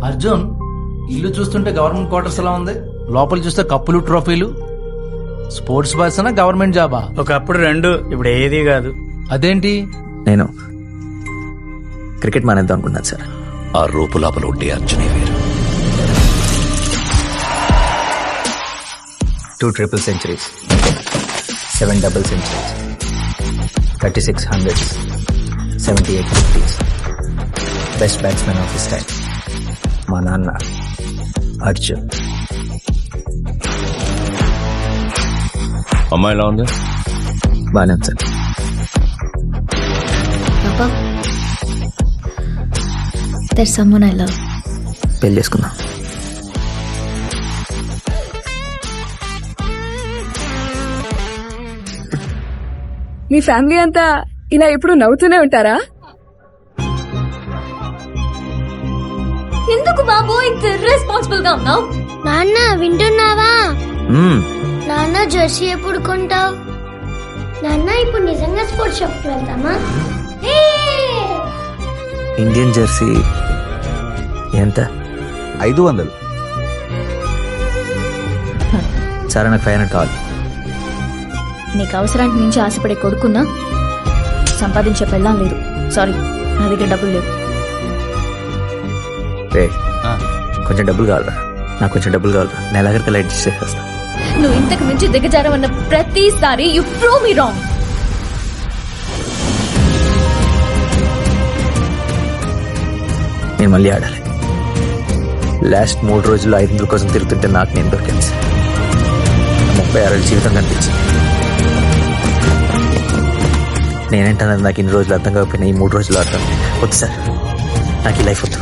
అర్జున్, ఇల్లు చూస్తుంటే government quarters ఎలా ఉంది, లోపల చూస్తే కప్పులు ట్రోఫీలు. స్పోర్ట్స్ పర్సనా గవర్నమెంట్ జాబా? ఒకప్పుడు రెండు, ఇప్పుడు ఏది కాదు. అదేంటి? నేను క్రికెట్ మానేద్దాం అనుకున్నాను సార్. ఆ రూపు లోపల ఉండే అర్జునే వేరు. 2 triple centuries, 7 double centuries, 36 hundreds, 78 fifties. Best batsmen of his time మా నాన్న అర్జున్. అమ్మాయి ఎలా ఉంది? బాగానే ఉంది sir. Papa, there's someone I love. పెళ్లి చేసుకుందాం. మీ ఫ్యామిలీ అంతా ఇలా ఎప్పుడు నవ్వుతూనే ఉంటారా? ఎందుకు బాబు ఇంత ఇర్రెస్పాన్సిబుల్ గా ఉన్నావు? నాన్న వింటున్నావా? మ్మ్. నాన్న జెర్సీ ఎప్పుడు కొంటావు? నాన్న ఇప్పుడు నిజంగా స్పోర్ట్స్ షాప్ కి వెళ్తామా? ఇండియన్ జెర్సీ ఎంత? 500. సరే, నాకు 500 కావాలి. నీకు అవసరానికి మించి ఆశపడే కొడుకున్నా సంపాదించే పెళ్ళాం లేదు. సారీ, నా దగ్గర డబ్బులు లేవు. రే, కొంచెం డబ్బులు కావాలరా. నాకు కొంచెం డబ్బులు కావాలరా. నేను ఎలాగైతే లైట్ చేసేస్తా. నువ్వు ఇంతకు మించి దిగజారవన్న ప్రతిసారి యు ప్రూవ్ మీ రాంగ్. నేను మళ్ళీ ఆడాలి. లాస్ట్ 3 రోజుల్లో 500 కోసం తిరుగుతుంటే నాకు నేను దొరికింది. 36 జీవితం కనిపించింది. నేనేంటన్నది నాకు ఇన్ని రోజులు అర్థం కాకపోయినా ఈ 3 రోజులు అర్థం. వద్దు సార్, నాకు ఈ లైఫ్ వద్దు.